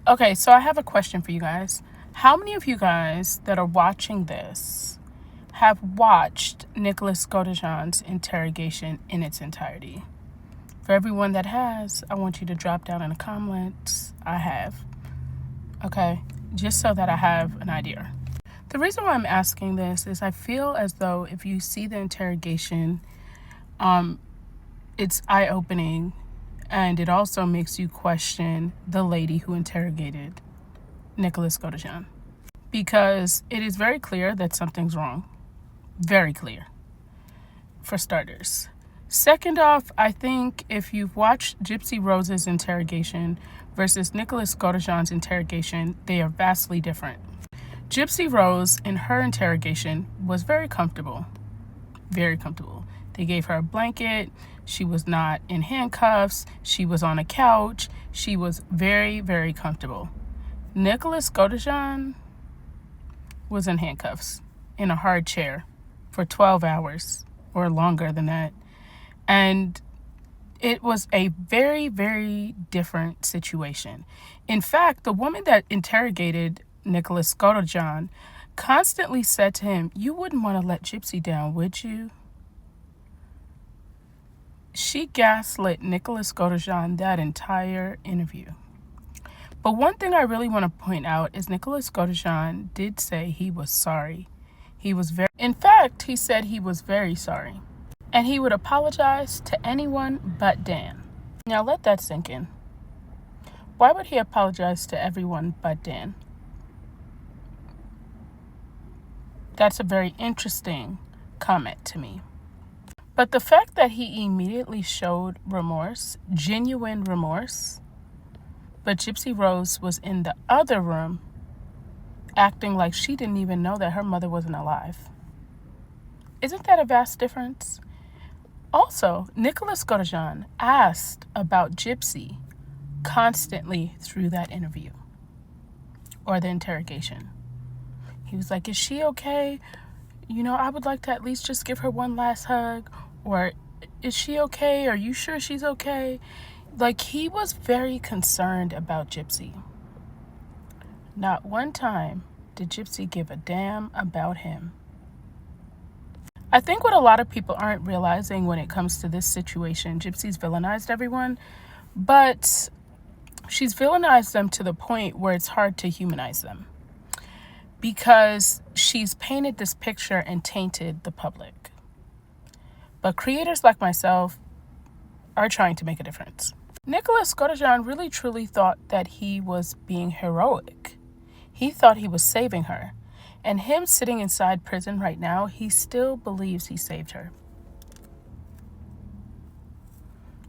Okay, so I have a question for you guys. How many of you guys that are watching this have watched Nicholas GODEJOHN'S Interrogation in its entirety? For everyone that has, I want you to drop down in the comments, I have. Okay, just so that I have an idea. The reason why I'm asking this is I feel as though if you see the interrogation, it's eye-opening, and it also makes you question the lady who interrogated Nicholas GODEJOHN, because it is very clear that something's wrong. Very clear, for starters. Second off, I think if you've watched Gypsy Rose's interrogation versus Nicholas GODEJOHN'S interrogation, they are vastly different. Gypsy Rose, in her interrogation, was very comfortable. Very comfortable. They gave her a blanket. She was not in handcuffs. She was on a couch. She was very, very comfortable. Nicholas GODEJOHN was in handcuffs, in a hard chair, for 12 hours or longer than that. And it was a very, very different situation. In fact, the woman that interrogated Nicholas GODEJOHN constantly said to him, "You wouldn't want to let Gypsy down, would you?" She gaslit Nicholas GODEJOHN that entire interview. But one thing I really want to point out is Nicholas GODEJOHN did say he was sorry. In fact, he said he was very sorry. And he would apologize to anyone but Dan. Now let that sink in. Why would he apologize to everyone but Dan? That's a very interesting comment to me. But the fact that he immediately showed remorse, genuine remorse, but Gypsy Rose was in the other room acting like she didn't even know that her mother wasn't alive. Isn't that a vast difference? Also, Nicholas GODEJOHN asked about Gypsy constantly through that interview or the interrogation. He was like, "Is she okay? I would like to at least just give her one last hug." Or, "Is she okay? Are you sure she's okay?" Like, he was very concerned about Gypsy. Not one time did Gypsy give a damn about him. I think what a lot of people aren't realizing when it comes to this situation, Gypsy's villainized everyone, but she's villainized them to the point where it's hard to humanize them, because she's painted this picture and tainted the public. But creators like myself are trying to make a difference. Nicholas GODEJOHN really truly thought that he was being heroic. He thought he was saving her. And him sitting inside prison right now, he still believes he saved her.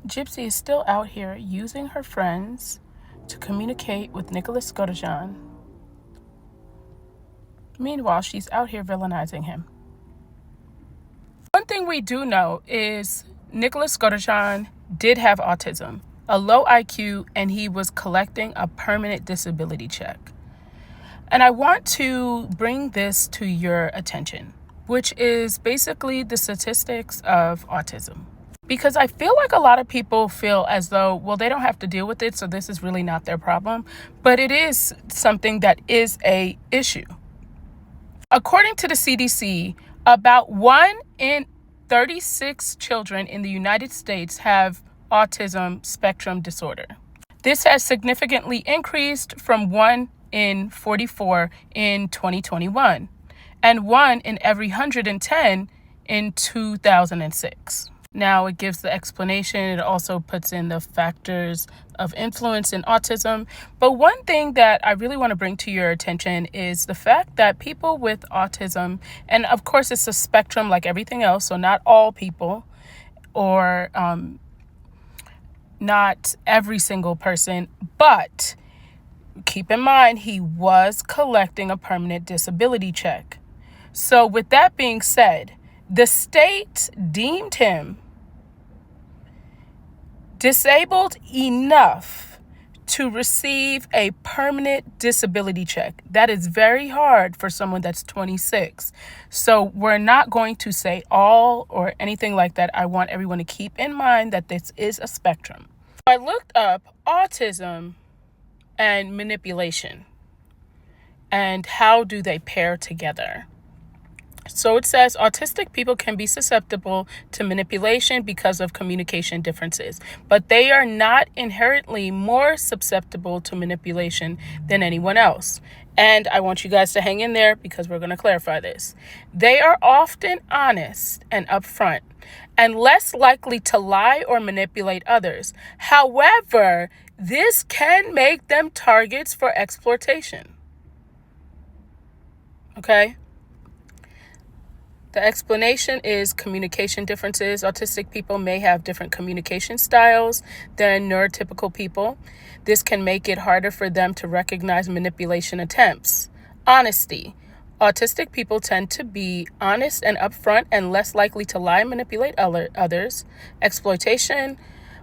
Gypsy is still out here using her friends to communicate with Nicholas GODEJOHN. Meanwhile, she's out here villainizing him. One thing we do know is Nicholas GODEJOHN did have autism, a low IQ, and he was collecting a permanent disability check. And I want to bring this to your attention, which is basically the statistics of autism. Because I feel like a lot of people feel as though, well, they don't have to deal with it, so this is really not their problem. But it is something that is an issue. According to the CDC, about 1 in 36 children in the United States have autism spectrum disorder. This has significantly increased from 1 in 44 in 2021 and 1 in every 110 in 2006. Now it gives the explanation. It also puts in the factors of influence in autism. But one thing that I really want to bring to your attention is the fact that people with autism, and of course it's a spectrum like everything else, so not all people or not every single person, but keep in mind, he was collecting a permanent disability check. So with that being said, the state deemed him disabled enough to receive a permanent disability check. That is very hard for someone that's 26. So we're not going to say all or anything like that. I want everyone to keep in mind that this is a spectrum. I looked up autism and manipulation. And how do they pair together? So it says autistic people can be susceptible to manipulation because of communication differences, but they are not inherently more susceptible to manipulation than anyone else. And I want you guys to hang in there because we're going to clarify this. They are often honest and upfront and less likely to lie or manipulate others. However, this can make them targets for exploitation. Okay? The explanation is communication differences. Autistic people may have different communication styles than neurotypical people. This can make it harder for them to recognize manipulation attempts. Honesty. Autistic people tend to be honest and upfront and less likely to lie and manipulate others. Exploitation.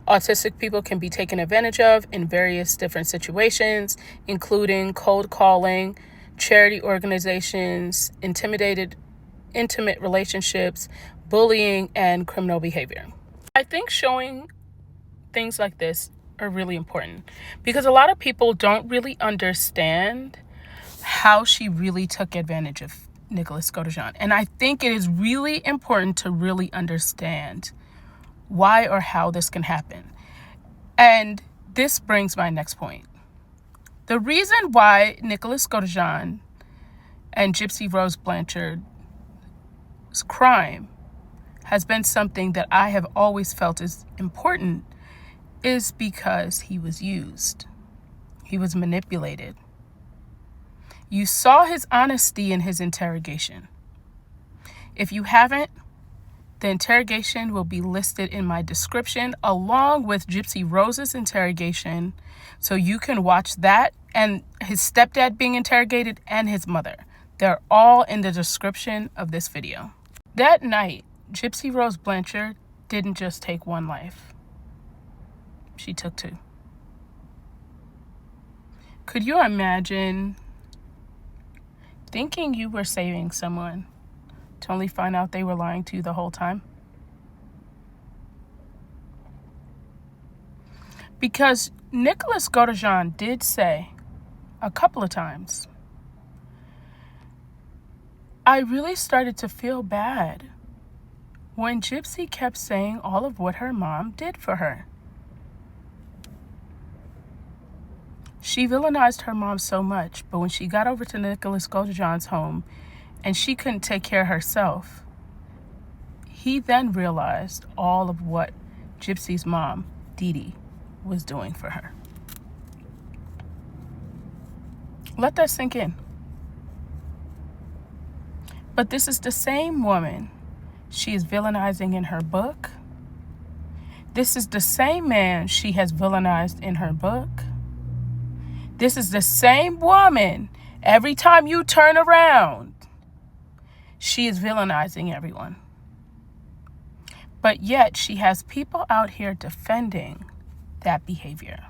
Autistic people can be taken advantage of in various different situations, including cold calling, charity organizations, intimate relationships, bullying, and criminal behavior. I think showing things like this are really important because a lot of people don't really understand how she really took advantage of Nicholas GODEJOHN. And I think it is really important to really understand why or how this can happen. And this brings my next point. The reason why Nicholas GODEJOHN and Gypsy Rose Blanchard's crime has been something that I have always felt is important is because he was used. He was manipulated. You saw his honesty in his interrogation. If you haven't, the interrogation will be listed in my description along with Gypsy Rose's interrogation, so you can watch that and his stepdad being interrogated and his mother. They're all in the description of this video. That night, Gypsy Rose Blanchard didn't just take one life. She took two. Could you imagine thinking you were saving someone to only find out they were lying to you the whole time? Because Nicholas GODEJOHN did say a couple of times, I really started to feel bad when Gypsy kept saying all of what her mom did for her. She villainized her mom so much, but when she got over to Nicholas GODEJOHN's home and she couldn't take care of herself, he then realized all of what Gypsy's mom, Dee Dee, was doing for her. Let that sink in. But this is the same woman she is villainizing in her book. This is the same man she has villainized in her book. This is the same woman. Every time you turn around, she is villainizing everyone. But yet she has people out here defending that behavior.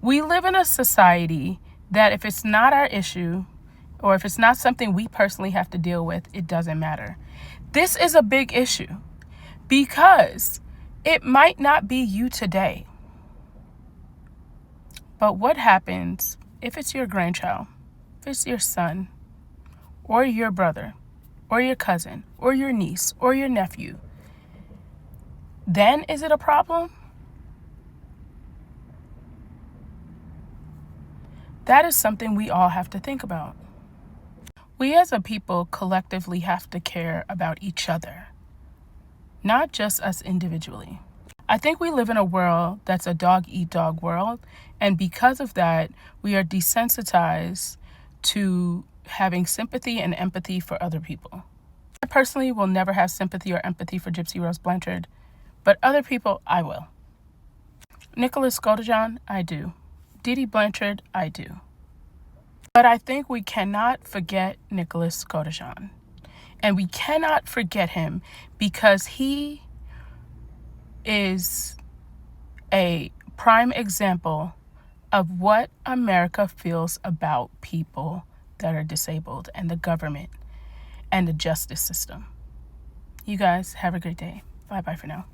We live in a society that if it's not our issue, or if it's not something we personally have to deal with, it doesn't matter. This is a big issue because it might not be you today. But what happens if it's your grandchild, if it's your son, or your brother, or your cousin, or your niece, or your nephew? Then is it a problem? That is something we all have to think about. We as a people collectively have to care about each other, not just us individually. I think we live in a world that's a dog-eat-dog world, and because of that, we are desensitized to having sympathy and empathy for other people. I personally will never have sympathy or empathy for Gypsy Rose Blanchard, but other people, I will. Nicholas GODEJOHN, I do. Dee Dee Blanchard, I do. But I think we cannot forget Nicholas GODEJOHN. And we cannot forget him because he is a prime example of what America feels about people that are disabled and the government and the justice system. You guys have a great day. Bye-bye for now.